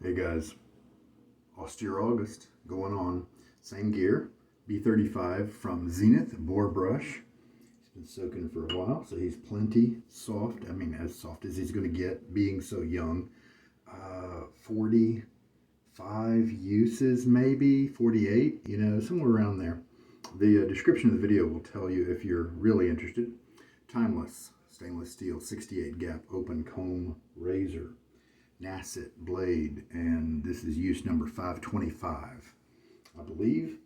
Hey guys, Austere August going on. Same gear, B35 from Zenith boar brush. He's been soaking for a while, so he's plenty soft. I mean, as soft as he's going to get, being so young. 45 uses, maybe 48, somewhere around there. The description of the video will tell you if you're really interested. Timeless stainless steel 68 gap open comb razor. Nacet blade, and this is use number 525, I believe.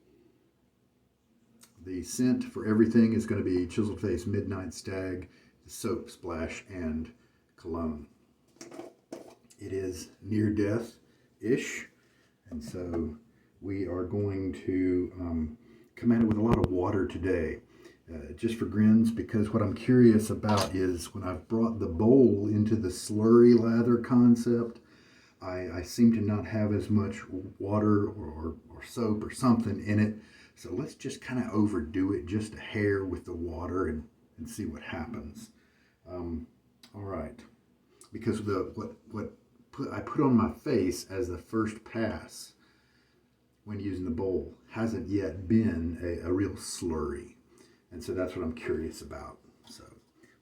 The scent for everything is going to be Chiseled Face Midnight Stag, soap splash, and cologne. It is near death-ish, and so we are going to come at it with a lot of water today. Just for grins, because what I'm curious about is when I've brought the bowl into the slurry lather concept, I seem to not have as much water or soap or something in it. So let's just kind of overdo it just a hair with the water and see what happens. All right, because what I put on my face as the first pass when using the bowl hasn't yet been a real slurry. And so that's what I'm curious about. So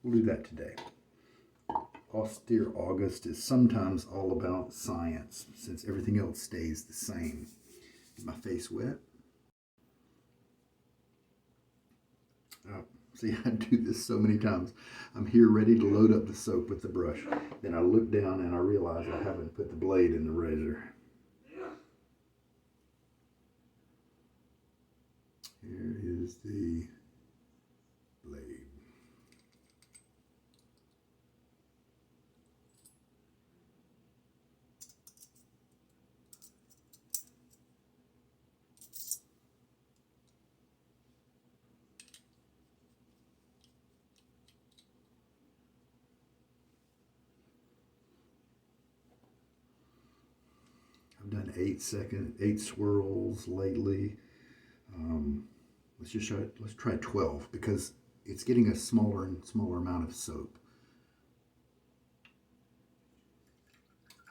we'll do that today. Austere August is sometimes all about science, since everything else stays the same. Get my face wet. Oh, see, I do this so many times. I'm here ready to load up the soap with the brush. Then I look down and I realize I haven't put the blade in the razor. Here is the blade. I've done 8 swirls lately. Let's try 12 because it's getting a smaller and smaller amount of soap.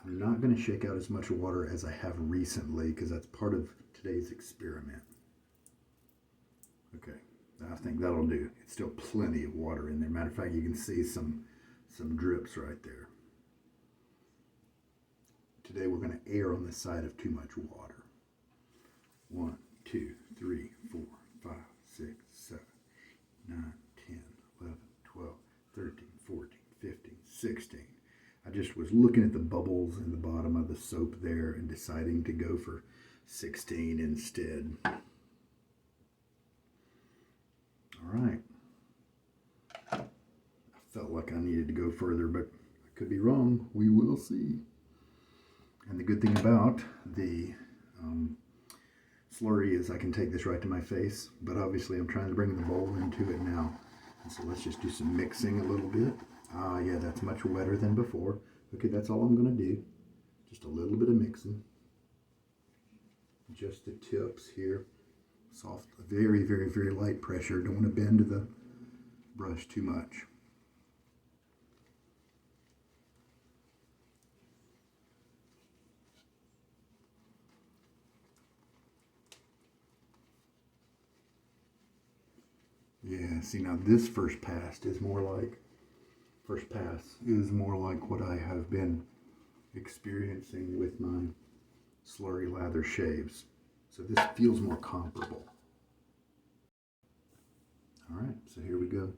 I'm not going to shake out as much water as I have recently because that's part of today's experiment. Okay, I think that'll do. It's still plenty of water in there. Matter of fact, you can see some drips right there. Today we're going to err on the side of too much water. 1, 2, 3, 4, 5, 6, 7, 9, 10, 11, 12, 13, 14, 15, 16. I just was looking at the bubbles in the bottom of the soap there and deciding to go for 16 instead. All right. I felt like I needed to go further, but I could be wrong. We will see. And the good thing about the slurry is I can take this right to my face, but obviously I'm trying to bring the bowl into it now. And so let's just do some mixing a little bit. Yeah, that's much wetter than before. Okay, that's all I'm going to do. Just a little bit of mixing. Just the tips here. Soft, very, very, very light pressure. Don't want to bend the brush too much. Yeah, see now this first pass is more like what I have been experiencing with my slurry lather shaves. So this feels more comparable. All right, so here we go.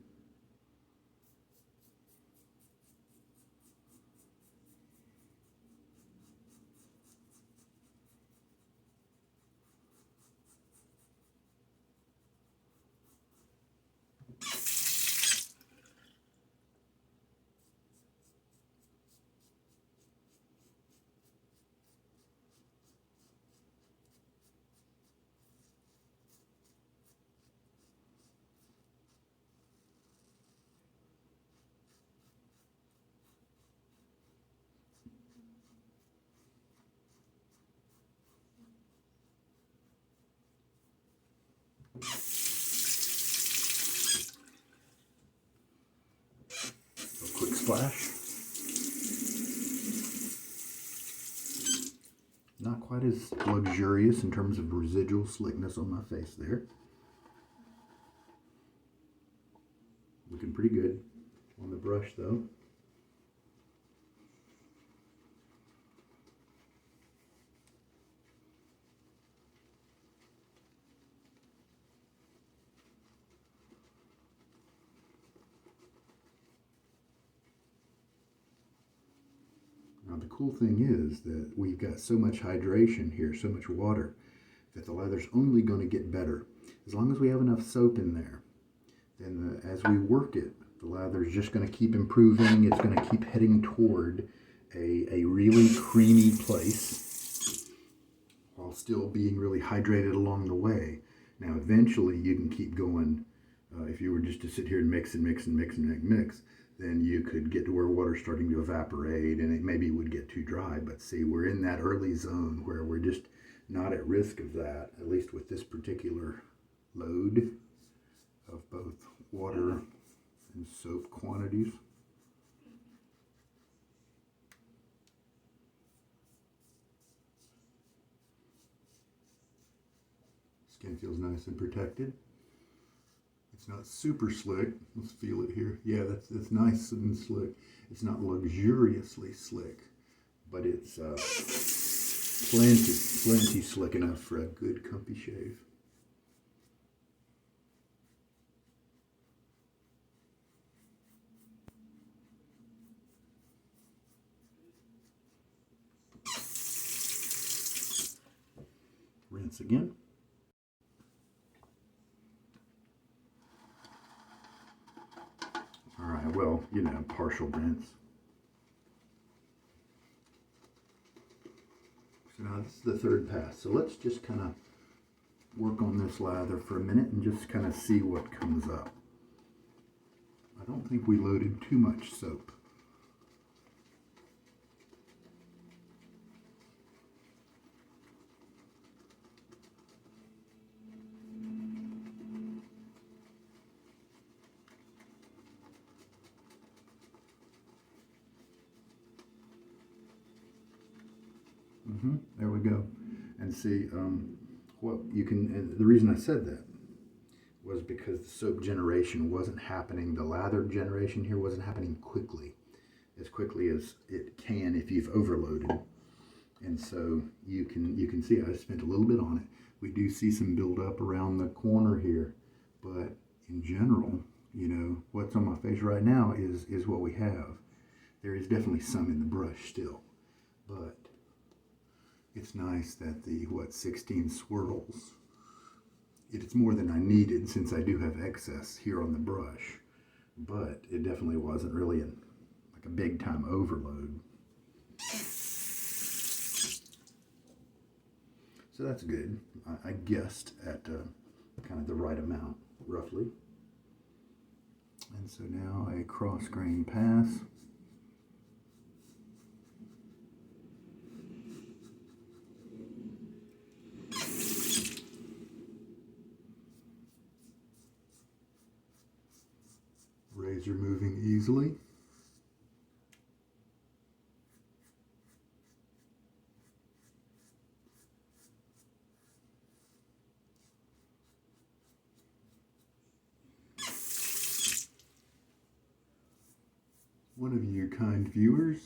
A quick splash. Not quite as luxurious in terms of residual slickness on my face there. Looking pretty good on the brush though. Now the cool thing is that we've got so much hydration here, so much water, that the leather's only going to get better. As long as we have enough soap in there, then as we work it, the lather is just going to keep improving. It's going to keep heading toward a really creamy place while still being really hydrated along the way. Now eventually you can keep going. If you were just to sit here and mix and mix and mix and mix, then you could get to where water's starting to evaporate and it maybe would get too dry. But see, we're in that early zone where we're just not at risk of that, at least with this particular load of both water and soap quantities. Skin feels nice and protected. It's not super slick. Let's feel it here. Yeah, that's nice and slick. It's not luxuriously slick, but it's plenty slick enough for a good comfy shave. Rinse again. All right, well, you know, partial rinse. So now this is the third pass. So let's just kind of work on this lather for a minute and just kind of see what comes up. I don't think we loaded too much soap. There we go. And see, what you can, and the reason I said that was because the soap generation wasn't happening, the lather generation here wasn't happening as quickly as it can if you've overloaded. And so you can see I spent a little bit on it. We do see some buildup around the corner here, but in general, you know, what's on my face right now is what we have. There is definitely some in the brush still, but it's nice that the, 16 swirls, it's more than I needed since I do have excess here on the brush, but it definitely wasn't really like a big time overload. So that's good. I guessed at kind of the right amount, roughly. And so now a cross grain pass. Razor moving easily. One of you kind viewers,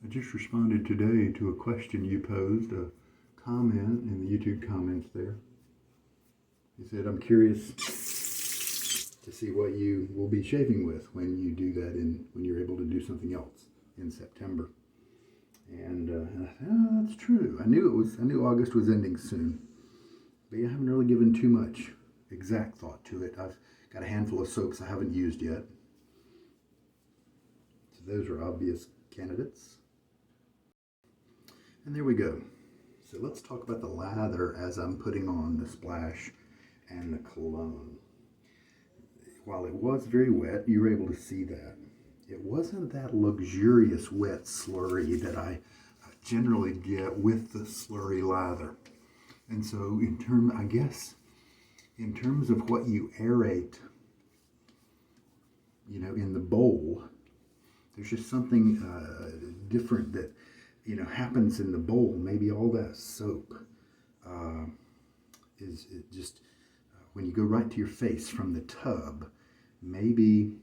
I just responded today to a question you posed, a comment in the YouTube comments there. He said, I'm curious to see what you will be shaving with when you do that, when you're able to do something else in September. And I thought, oh, that's true. I knew August was ending soon, but I haven't really given too much exact thought to it. I've got a handful of soaps I haven't used yet. So those are obvious candidates. And there we go. So let's talk about the lather as I'm putting on the splash and the cologne. While it was very wet, you were able to see that. It wasn't that luxurious wet slurry that I generally get with the slurry lather. And so in terms of what you aerate, you know, in the bowl, there's just something different that happens in the bowl. Maybe all that soap is it just when you go right to your face from the tub, maybe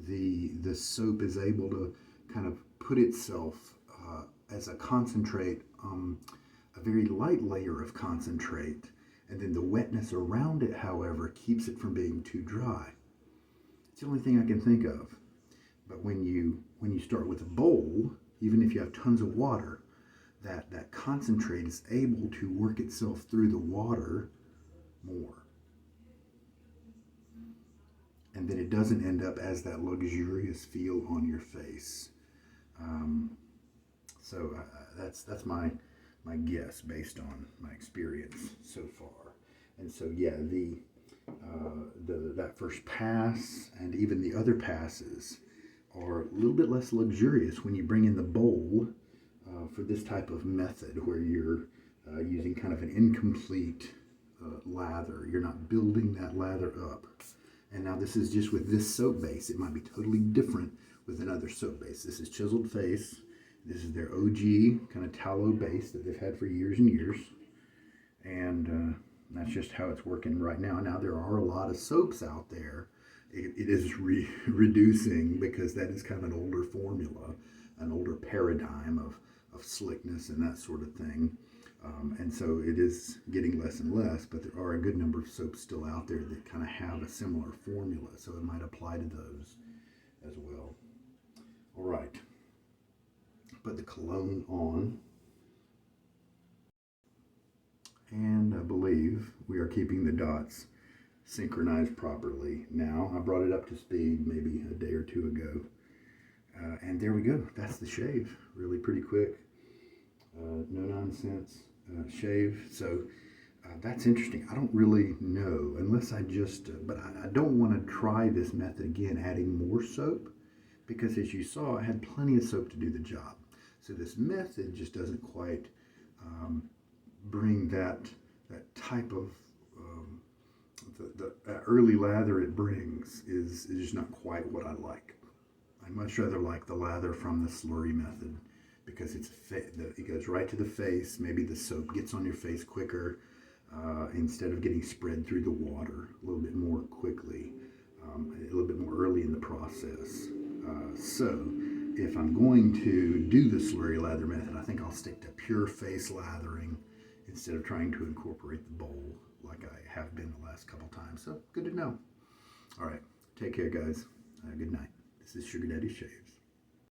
the soap is able to kind of put itself as a concentrate, a very light layer of concentrate, and then the wetness around it, however, keeps it from being too dry. It's the only thing I can think of. But when you start with a bowl, even if you have tons of water, that concentrate is able to work itself through the water more. And then it doesn't end up as that luxurious feel on your face. So that's my guess based on my experience so far. And so yeah, that first pass and even the other passes are a little bit less luxurious when you bring in the bowl for this type of method where you're using kind of an incomplete lather. You're not building that lather up. And now this is just with this soap base. It might be totally different with another soap base. This is Chiseled Face. This is their OG kind of tallow base that they've had for years and years. And that's just how it's working right now. Now there are a lot of soaps out there. It is reducing because that is kind of an older formula, an older paradigm of slickness and that sort of thing. And so it is getting less and less, but there are a good number of soaps still out there that kind of have a similar formula, so it might apply to those as well. All right, put the cologne on, and I believe we are keeping the dots synchronized properly now. I brought it up to speed maybe a day or two ago, and there we go. That's the shave. Really pretty quick, no nonsense. Shave. So that's interesting. I don't really know unless I just, but I don't want to try this method again, adding more soap, because as you saw, I had plenty of soap to do the job. So this method just doesn't quite bring that type of, the early lather it brings is just not quite what I like. I much rather like the lather from the slurry method, because it goes right to the face. Maybe the soap gets on your face quicker instead of getting spread through the water a little bit more quickly, a little bit more early in the process. So if I'm going to do the slurry lather method, I think I'll stick to pure face lathering instead of trying to incorporate the bowl like I have been the last couple times. So good to know. All right, take care, guys. Good night. This is Sugar Daddy Shaves.